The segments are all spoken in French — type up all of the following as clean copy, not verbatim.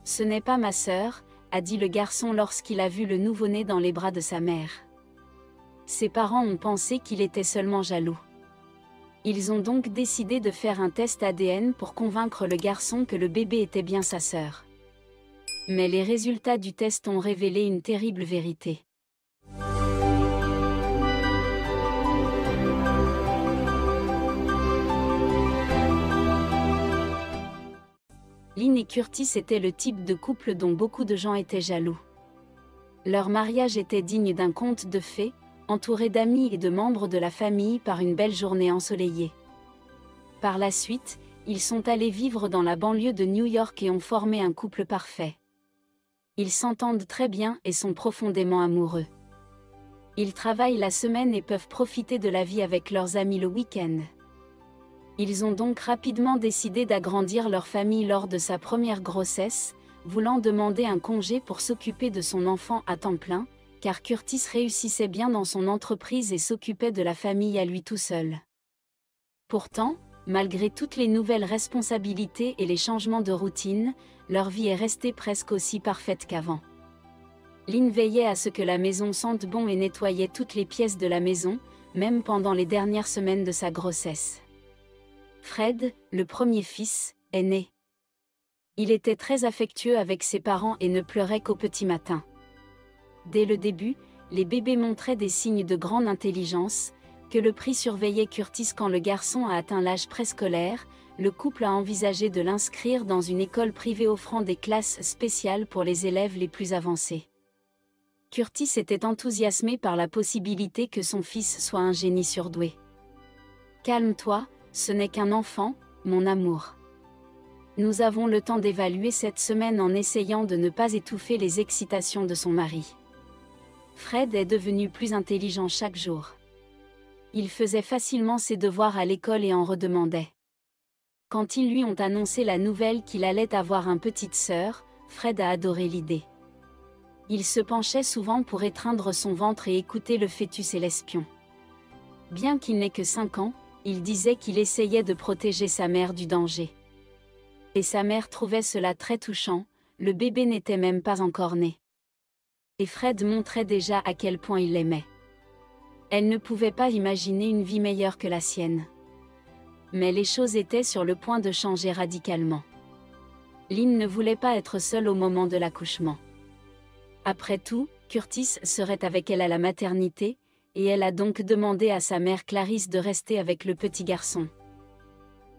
Ce n'est pas ma sœur, a dit le garçon lorsqu'il a vu le nouveau-né dans les bras de sa mère. Ses parents ont pensé qu'il était seulement jaloux. Ils ont donc décidé de faire un test ADN pour convaincre le garçon que le bébé était bien sa sœur. Mais les résultats du test ont révélé une terrible vérité. Lynn et Curtis étaient le type de couple dont beaucoup de gens étaient jaloux. Leur mariage était digne d'un conte de fées, entouré d'amis et de membres de la famille par une belle journée ensoleillée. Par la suite, ils sont allés vivre dans la banlieue de New York et ont formé un couple parfait. Ils s'entendent très bien et sont profondément amoureux. Ils travaillent la semaine et peuvent profiter de la vie avec leurs amis le week-end. Ils ont donc rapidement décidé d'agrandir leur famille lors de sa première grossesse, voulant demander un congé pour s'occuper de son enfant à temps plein, car Curtis réussissait bien dans son entreprise et s'occupait de la famille à lui tout seul. Pourtant, malgré toutes les nouvelles responsabilités et les changements de routine, leur vie est restée presque aussi parfaite qu'avant. Lynn veillait à ce que la maison sente bon et nettoyait toutes les pièces de la maison, même pendant les dernières semaines de sa grossesse. Fred, le premier fils, est né. Il était très affectueux avec ses parents et ne pleurait qu'au petit matin. Dès le début, les bébés montraient des signes de grande intelligence, que le prix surveillait Curtis quand le garçon a atteint l'âge préscolaire. Le couple a envisagé de l'inscrire dans une école privée offrant des classes spéciales pour les élèves les plus avancés. Curtis était enthousiasmé par la possibilité que son fils soit un génie surdoué. « Calme-toi, ce n'est qu'un enfant, mon amour. Nous avons le temps d'évaluer cette semaine en essayant de ne pas étouffer les excitations de son mari. » Fred est devenu plus intelligent chaque jour. Il faisait facilement ses devoirs à l'école et en redemandait. Quand ils lui ont annoncé la nouvelle qu'il allait avoir une petite sœur, Fred a adoré l'idée. Il se penchait souvent pour étreindre son ventre et écouter le fœtus et l'espion. Bien qu'il n'ait que 5 ans, il disait qu'il essayait de protéger sa mère du danger. Et sa mère trouvait cela très touchant, le bébé n'était même pas encore né. Et Fred montrait déjà à quel point il l'aimait. Elle ne pouvait pas imaginer une vie meilleure que la sienne. Mais les choses étaient sur le point de changer radicalement. Lynn ne voulait pas être seule au moment de l'accouchement. Après tout, Curtis serait avec elle à la maternité, et elle a donc demandé à sa mère Clarisse de rester avec le petit garçon.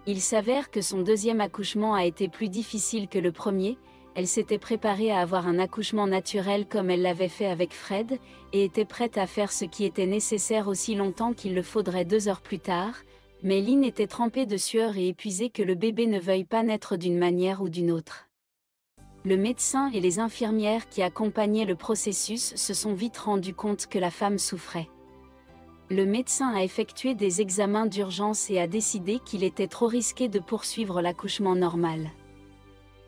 Il s'avère que son deuxième accouchement a été plus difficile que le premier. Elle s'était préparée à avoir un accouchement naturel comme elle l'avait fait avec Fred, et était prête à faire ce qui était nécessaire aussi longtemps qu'il le faudrait 2 heures plus tard, mais Lynn était trempée de sueur et épuisée que le bébé ne veuille pas naître d'une manière ou d'une autre. Le médecin et les infirmières qui accompagnaient le processus se sont vite rendus compte que la femme souffrait. Le médecin a effectué des examens d'urgence et a décidé qu'il était trop risqué de poursuivre l'accouchement normal.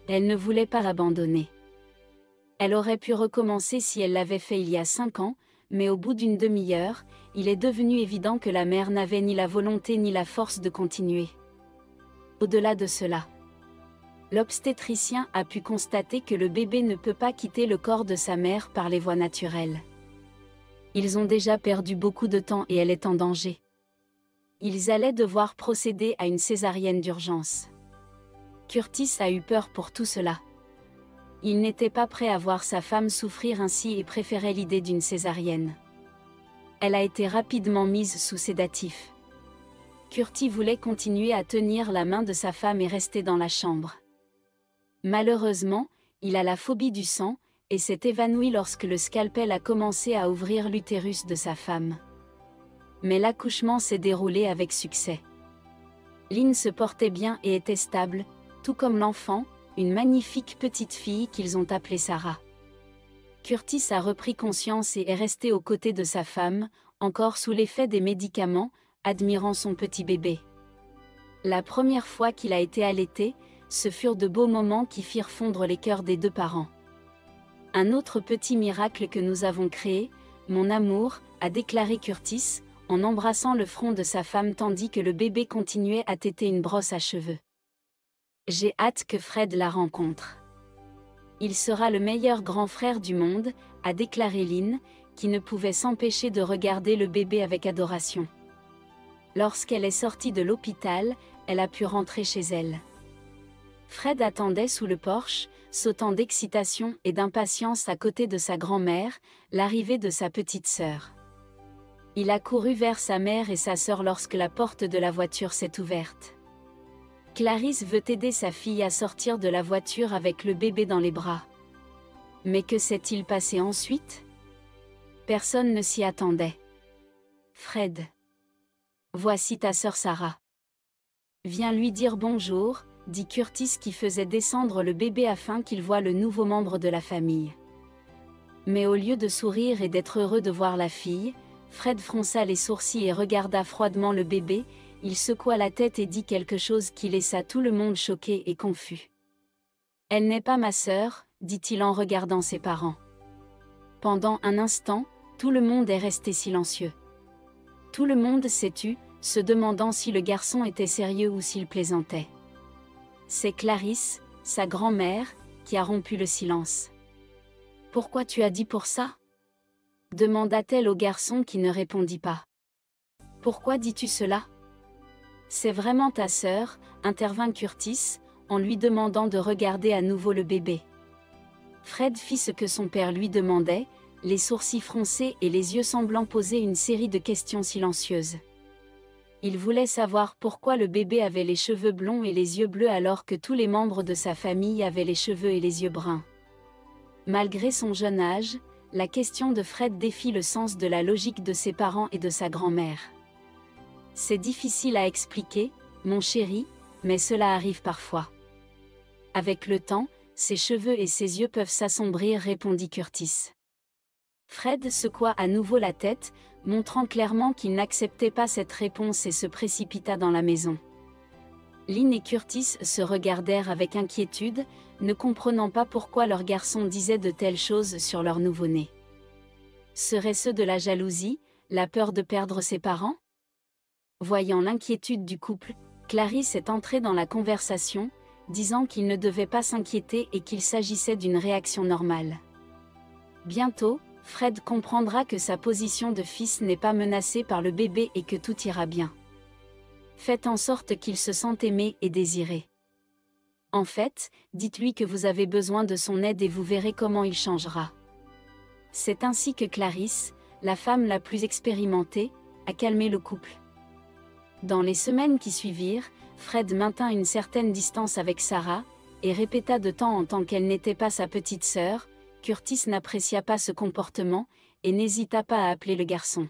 Elle ne voulait pas l'abandonner. Elle aurait pu recommencer si elle l'avait fait il y a 5 ans, mais au bout d'une demi-heure, il est devenu évident que la mère n'avait ni la volonté ni la force de continuer. Au-delà de cela, l'obstétricien a pu constater que le bébé ne peut pas quitter le corps de sa mère par les voies naturelles. Ils ont déjà perdu beaucoup de temps et elle est en danger. Ils allaient devoir procéder à une césarienne d'urgence. Curtis a eu peur pour tout cela. Il n'était pas prêt à voir sa femme souffrir ainsi et préférait l'idée d'une césarienne. Elle a été rapidement mise sous sédatif. Curtis voulait continuer à tenir la main de sa femme et rester dans la chambre. Malheureusement, il a la phobie du sang, et s'est évanoui lorsque le scalpel a commencé à ouvrir l'utérus de sa femme. Mais l'accouchement s'est déroulé avec succès. Lynn se portait bien et était stable, tout comme l'enfant, une magnifique petite fille qu'ils ont appelée Sarah. Curtis a repris conscience et est resté aux côtés de sa femme, encore sous l'effet des médicaments, admirant son petit bébé. La première fois qu'il a été allaité, ce furent de beaux moments qui firent fondre les cœurs des 2 parents. Un autre petit miracle que nous avons créé, mon amour, a déclaré Curtis, en embrassant le front de sa femme tandis que le bébé continuait à téter une brosse à cheveux. J'ai hâte que Fred la rencontre. Il sera le meilleur grand frère du monde, a déclaré Lynn, qui ne pouvait s'empêcher de regarder le bébé avec adoration. Lorsqu'elle est sortie de l'hôpital, elle a pu rentrer chez elle. Fred attendait sous le porche, sautant d'excitation et d'impatience à côté de sa grand-mère, l'arrivée de sa petite sœur. Il a couru vers sa mère et sa sœur lorsque la porte de la voiture s'est ouverte. Clarisse veut aider sa fille à sortir de la voiture avec le bébé dans les bras. Mais que s'est-il passé ensuite? Personne ne s'y attendait. Fred. Voici ta sœur Sarah. Viens lui dire bonjour, dit Curtis qui faisait descendre le bébé afin qu'il voie le nouveau membre de la famille. Mais au lieu de sourire et d'être heureux de voir la fille, Fred fronça les sourcils et regarda froidement le bébé, il secoua la tête et dit quelque chose qui laissa tout le monde choqué et confus. « Elle n'est pas ma sœur, dit-il en regardant ses parents. Pendant un instant, tout le monde est resté silencieux. Tout le monde s'est tu, se demandant si le garçon était sérieux ou s'il plaisantait. C'est Clarisse, sa grand-mère, qui a rompu le silence. « Pourquoi tu as dit pour ça ?» demanda-t-elle au garçon qui ne répondit pas. « Pourquoi dis-tu cela ?»« C'est vraiment ta sœur, intervint Curtis, en lui demandant de regarder à nouveau le bébé. Fred fit ce que son père lui demandait, les sourcils froncés et les yeux semblant poser une série de questions silencieuses. Il voulait savoir pourquoi le bébé avait les cheveux blonds et les yeux bleus alors que tous les membres de sa famille avaient les cheveux et les yeux bruns. Malgré son jeune âge, la question de Fred défie le sens de la logique de ses parents et de sa grand-mère. C'est difficile à expliquer, mon chéri, mais cela arrive parfois. Avec le temps, ses cheveux et ses yeux peuvent s'assombrir, répondit Curtis. Fred secoua à nouveau la tête, montrant clairement qu'il n'acceptait pas cette réponse et se précipita dans la maison. Lynn et Curtis se regardèrent avec inquiétude, ne comprenant pas pourquoi leur garçon disait de telles choses sur leur nouveau-né. Serait-ce de la jalousie, la peur de perdre ses parents? Voyant l'inquiétude du couple, Clarisse est entrée dans la conversation, disant qu'il ne devait pas s'inquiéter et qu'il s'agissait d'une réaction normale. Bientôt, Fred comprendra que sa position de fils n'est pas menacée par le bébé et que tout ira bien. Faites en sorte qu'il se sente aimé et désiré. En fait, dites-lui que vous avez besoin de son aide et vous verrez comment il changera. C'est ainsi que Clarisse, la femme la plus expérimentée, a calmé le couple. Dans les semaines qui suivirent, Fred maintint une certaine distance avec Sarah, et répéta de temps en temps qu'elle n'était pas sa petite sœur. Curtis n'apprécia pas ce comportement, et n'hésita pas à appeler le garçon.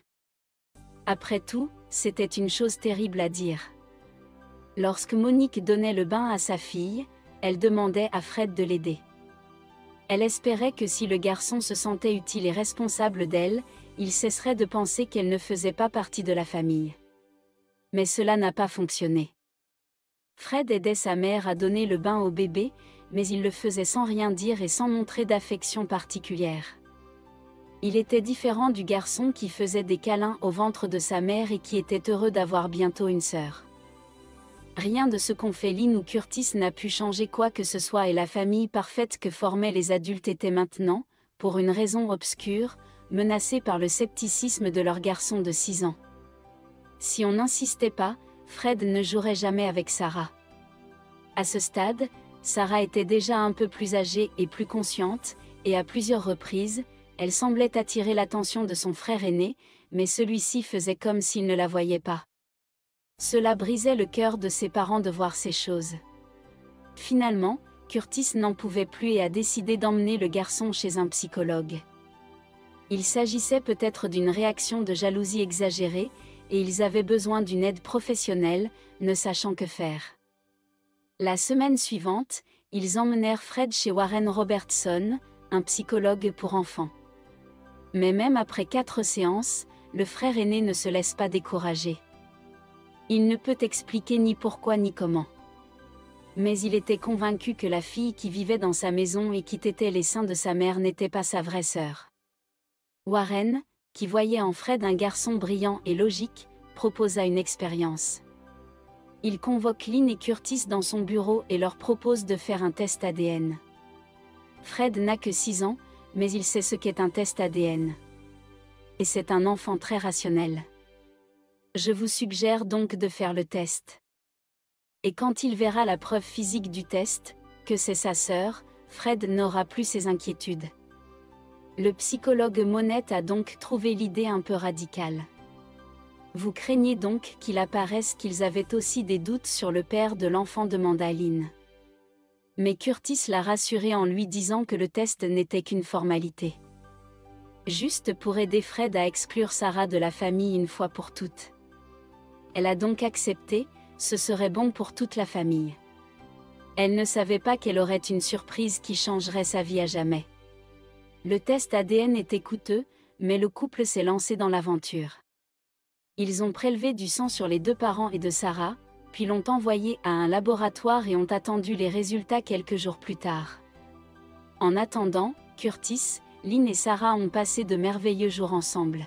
Après tout, c'était une chose terrible à dire. Lorsque Monique donnait le bain à sa fille, elle demandait à Fred de l'aider. Elle espérait que si le garçon se sentait utile et responsable d'elle, il cesserait de penser qu'elle ne faisait pas partie de la famille. Mais cela n'a pas fonctionné. Fred aidait sa mère à donner le bain au bébé, mais il le faisait sans rien dire et sans montrer d'affection particulière. Il était différent du garçon qui faisait des câlins au ventre de sa mère et qui était heureux d'avoir bientôt une sœur. Rien de ce qu'ont fait Lynn ou Curtis n'a pu changer quoi que ce soit et la famille parfaite que formaient les adultes était maintenant, pour une raison obscure, menacée par le scepticisme de leur garçon de 6 ans. Si on n'insistait pas, Fred ne jouerait jamais avec Sarah. À ce stade, Sarah était déjà un peu plus âgée et plus consciente, et à plusieurs reprises, elle semblait attirer l'attention de son frère aîné, mais celui-ci faisait comme s'il ne la voyait pas. Cela brisait le cœur de ses parents de voir ces choses. Finalement, Curtis n'en pouvait plus et a décidé d'emmener le garçon chez un psychologue. Il s'agissait peut-être d'une réaction de jalousie exagérée, et ils avaient besoin d'une aide professionnelle, ne sachant que faire. La semaine suivante, ils emmenèrent Fred chez Warren Robertson, un psychologue pour enfants. Mais même après 4 séances, le frère aîné ne se laisse pas décourager. Il ne peut expliquer ni pourquoi ni comment. Mais il était convaincu que la fille qui vivait dans sa maison et qui tétait les seins de sa mère n'était pas sa vraie sœur. Warren, qui voyait en Fred un garçon brillant et logique, proposa une expérience. Il convoque Lynn et Curtis dans son bureau et leur propose de faire un test ADN. Fred n'a que 6 ans, mais il sait ce qu'est un test ADN. Et c'est un enfant très rationnel. Je vous suggère donc de faire le test. Et quand il verra la preuve physique du test, que c'est sa sœur, Fred n'aura plus ses inquiétudes. Le psychologue Monette a donc trouvé l'idée un peu radicale. Vous craignez donc qu'il apparaisse qu'ils avaient aussi des doutes sur le père de l'enfant, demanda Lynn. Mais Curtis l'a rassuré en lui disant que le test n'était qu'une formalité. Juste pour aider Fred à exclure Sarah de la famille une fois pour toutes. Elle a donc accepté, ce serait bon pour toute la famille. Elle ne savait pas qu'elle aurait une surprise qui changerait sa vie à jamais. Le test ADN était coûteux, mais le couple s'est lancé dans l'aventure. Ils ont prélevé du sang sur les 2 parents et de Sarah, puis l'ont envoyé à un laboratoire et ont attendu les résultats quelques jours plus tard. En attendant, Curtis, Lynn et Sarah ont passé de merveilleux jours ensemble.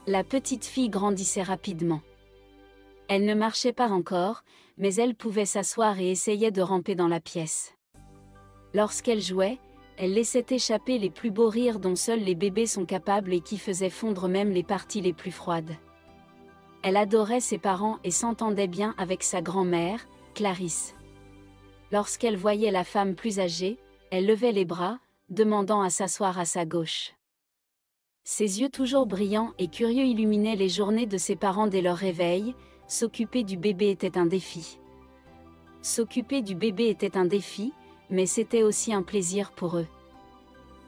La petite fille grandissait rapidement. Elle ne marchait pas encore, mais elle pouvait s'asseoir et essayait de ramper dans la pièce. Lorsqu'elle jouait, elle laissait échapper les plus beaux rires dont seuls les bébés sont capables et qui faisaient fondre même les parties les plus froides. Elle adorait ses parents et s'entendait bien avec sa grand-mère, Clarisse. Lorsqu'elle voyait la femme plus âgée, elle levait les bras, demandant à s'asseoir à sa gauche. Ses yeux toujours brillants et curieux illuminaient les journées de ses parents dès leur réveil. S'occuper du bébé était un défi. S'occuper du bébé était un défi, mais c'était aussi un plaisir pour eux.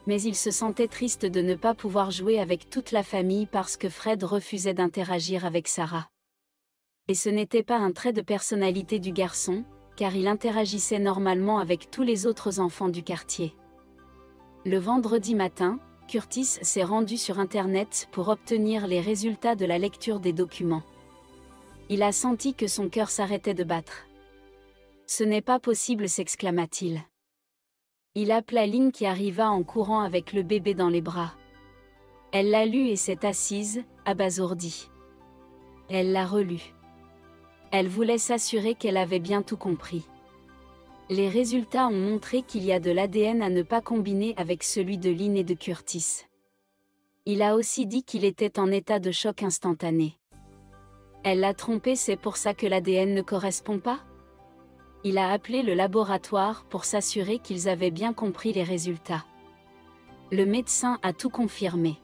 Mais ils se sentaient tristes de ne pas pouvoir jouer avec toute la famille parce que Fred refusait d'interagir avec Sarah. Et ce n'était pas un trait de personnalité du garçon, car il interagissait normalement avec tous les autres enfants du quartier. Le vendredi matin, Curtis s'est rendu sur Internet pour obtenir les résultats de la lecture des documents. Il a senti que son cœur s'arrêtait de battre. « Ce n'est pas possible » s'exclama-t-il. Il appela Lynn qui arriva en courant avec le bébé dans les bras. Elle l'a lu et s'est assise, abasourdie. Elle l'a relu. Elle voulait s'assurer qu'elle avait bien tout compris. Les résultats ont montré qu'il y a de l'ADN à ne pas combiner avec celui de Lynn et de Curtis. Il a aussi dit qu'il était en état de choc instantané. Elle l'a trompé, c'est pour ça que l'ADN ne correspond pas ? Il a appelé le laboratoire pour s'assurer qu'ils avaient bien compris les résultats. Le médecin a tout confirmé.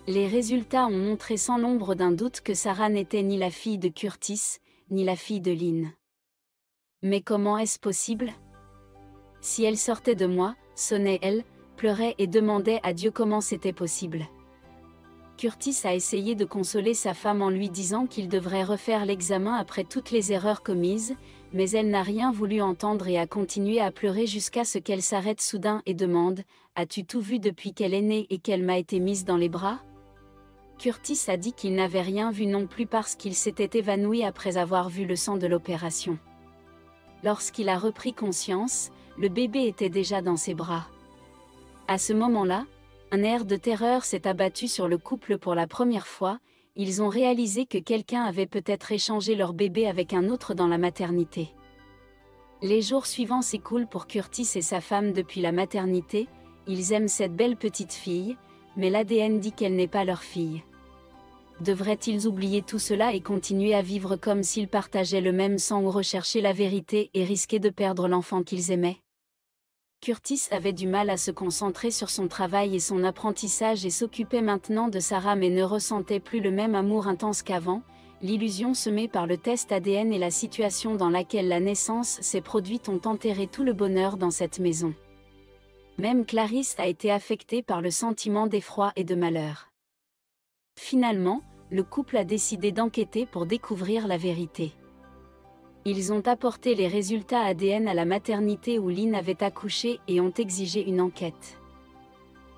Les résultats ont montré sans l'ombre d'un doute que Sarah n'était ni la fille de Curtis, ni la fille de Lynn. Mais comment est-ce possible ? Si elle sortait de moi, sonnait-elle, pleurait et demandait à Dieu comment c'était possible. Curtis a essayé de consoler sa femme en lui disant qu'il devrait refaire l'examen après toutes les erreurs commises, mais elle n'a rien voulu entendre et a continué à pleurer jusqu'à ce qu'elle s'arrête soudain et demande « As-tu tout vu depuis qu'elle est née et qu'elle m'a été mise dans les bras ?» Curtis a dit qu'il n'avait rien vu non plus parce qu'il s'était évanoui après avoir vu le sang de l'opération. Lorsqu'il a repris conscience, le bébé était déjà dans ses bras. À ce moment-là, un air de terreur s'est abattu sur le couple pour la première fois. Ils ont réalisé que quelqu'un avait peut-être échangé leur bébé avec un autre dans la maternité. Les jours suivants s'écoulent pour Curtis et sa femme depuis la maternité. Ils aiment cette belle petite fille, mais l'ADN dit qu'elle n'est pas leur fille. Devraient-ils oublier tout cela et continuer à vivre comme s'ils partageaient le même sang ou rechercher la vérité et risquer de perdre l'enfant qu'ils aimaient ? Curtis avait du mal à se concentrer sur son travail et son apprentissage et s'occupait maintenant de Sarah mais ne ressentait plus le même amour intense qu'avant. L'illusion semée par le test ADN et la situation dans laquelle la naissance s'est produite ont enterré tout le bonheur dans cette maison. Même Clarisse a été affectée par le sentiment d'effroi et de malheur. Finalement, le couple a décidé d'enquêter pour découvrir la vérité. Ils ont apporté les résultats ADN à la maternité où Lynn avait accouché et ont exigé une enquête.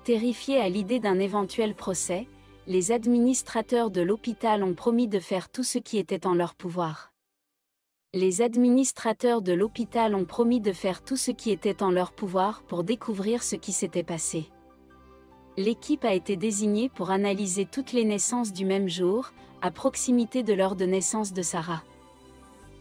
Terrifiés à l'idée d'un éventuel procès, les administrateurs de l'hôpital ont promis de faire tout ce qui était en leur pouvoir. Les administrateurs de l'hôpital ont promis de faire tout ce qui était en leur pouvoir pour découvrir ce qui s'était passé. L'équipe a été désignée pour analyser toutes les naissances du même jour, à proximité de l'heure de naissance de Sarah.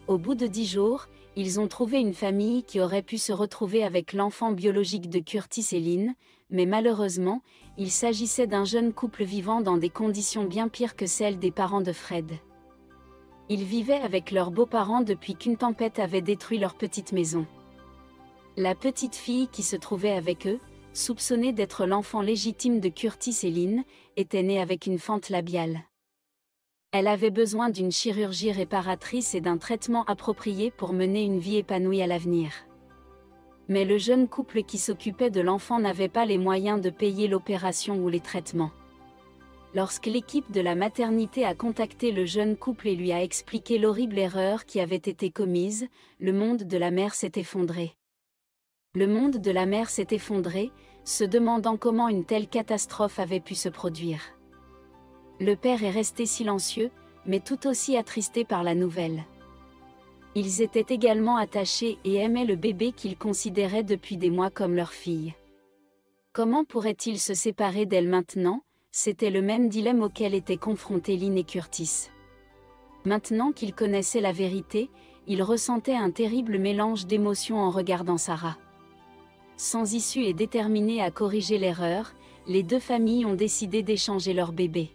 Au bout de 10 jours, Ils ont trouvé une famille qui aurait pu se retrouver avec l'enfant biologique de Curtis et Lynn, mais malheureusement, il s'agissait d'un jeune couple vivant dans des conditions bien pires que celles des parents de Fred. Ils vivaient avec leurs beaux-parents depuis qu'une tempête avait détruit leur petite maison. La petite fille qui se trouvait avec eux, soupçonnée d'être l'enfant légitime de Curtis et Lynn, était née avec une fente labiale. Elle avait besoin d'une chirurgie réparatrice et d'un traitement approprié pour mener une vie épanouie à l'avenir. Mais le jeune couple qui s'occupait de l'enfant n'avait pas les moyens de payer l'opération ou les traitements. Lorsque l'équipe de la maternité a contacté le jeune couple et lui a expliqué l'horrible erreur qui avait été commise, le monde de la mère s'est effondré. Le monde de la mère s'est effondré, se demandant comment une telle catastrophe avait pu se produire. Le père est resté silencieux, mais tout aussi attristé par la nouvelle. Ils étaient également attachés et aimaient le bébé qu'ils considéraient depuis des mois comme leur fille. Comment pourraient-ils se séparer d'elle maintenant? C'était le même dilemme auquel étaient confrontés Lynn et Curtis. Maintenant qu'ils connaissaient la vérité, ils ressentaient un terrible mélange d'émotions en regardant Sarah. Sans issue et déterminés à corriger l'erreur, les deux familles ont décidé d'échanger leur bébé.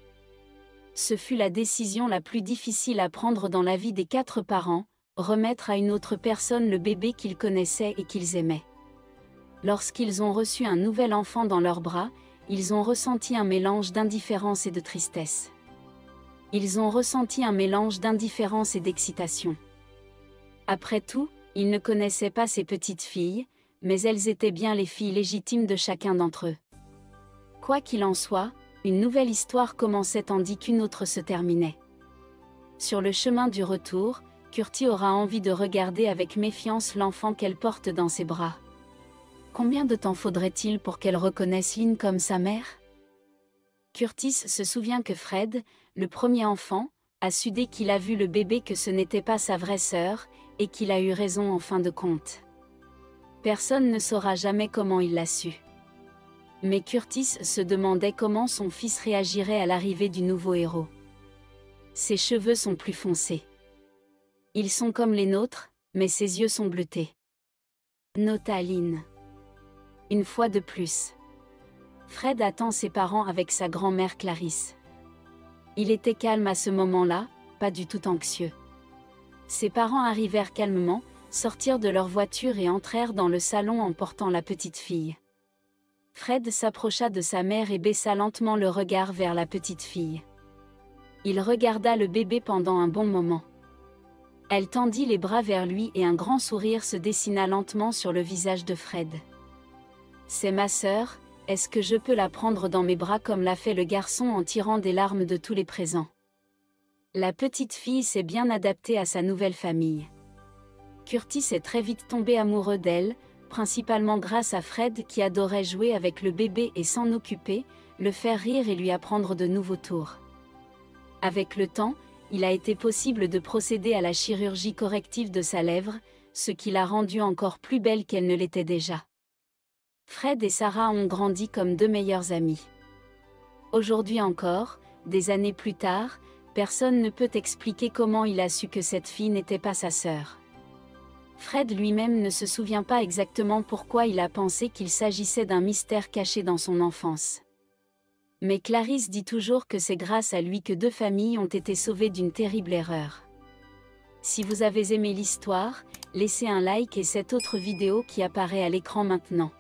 Ce fut la décision la plus difficile à prendre dans la vie des 4 parents, remettre à une autre personne le bébé qu'ils connaissaient et qu'ils aimaient. Lorsqu'ils ont reçu un nouvel enfant dans leurs bras, ils ont ressenti un mélange d'indifférence et de tristesse. Ils ont ressenti un mélange d'indifférence et d'excitation. Après tout, ils ne connaissaient pas ces petites filles, mais elles étaient bien les filles légitimes de chacun d'entre eux. Quoi qu'il en soit, une nouvelle histoire commençait tandis qu'une autre se terminait. Sur le chemin du retour, Curtis aura envie de regarder avec méfiance l'enfant qu'elle porte dans ses bras. Combien de temps faudrait-il pour qu'elle reconnaisse Lynn comme sa mère? Curtis se souvient que Fred, le premier enfant, a su dès qu'il a vu le bébé que ce n'était pas sa vraie sœur, et qu'il a eu raison en fin de compte. Personne ne saura jamais comment il l'a su. Mais Curtis se demandait comment son fils réagirait à l'arrivée du nouveau héros. Ses cheveux sont plus foncés. Ils sont comme les nôtres, mais ses yeux sont bleutés. Nota Lynn. Une fois de plus. Fred attend ses parents avec sa grand-mère Clarisse. Il était calme à ce moment-là, pas du tout anxieux. Ses parents arrivèrent calmement, sortirent de leur voiture et entrèrent dans le salon en portant la petite fille. Fred s'approcha de sa mère et baissa lentement le regard vers la petite fille. Il regarda le bébé pendant un bon moment. Elle tendit les bras vers lui et un grand sourire se dessina lentement sur le visage de Fred. « C'est ma sœur, est-ce que je peux la prendre dans mes bras comme l'a fait le garçon en tirant des larmes de tous les présents ?» La petite fille s'est bien adaptée à sa nouvelle famille. Curtis est très vite tombé amoureux d'elle, principalement grâce à Fred qui adorait jouer avec le bébé et s'en occuper, le faire rire et lui apprendre de nouveaux tours. Avec le temps, il a été possible de procéder à la chirurgie corrective de sa lèvre, ce qui l'a rendue encore plus belle qu'elle ne l'était déjà. Fred et Sarah ont grandi comme 2 meilleurs amis. Aujourd'hui encore, des années plus tard, personne ne peut expliquer comment il a su que cette fille n'était pas sa sœur. Fred lui-même ne se souvient pas exactement pourquoi il a pensé qu'il s'agissait d'un mystère caché dans son enfance. Mais Clarisse dit toujours que c'est grâce à lui que 2 familles ont été sauvées d'une terrible erreur. Si vous avez aimé l'histoire, laissez un like et cette autre vidéo qui apparaît à l'écran maintenant.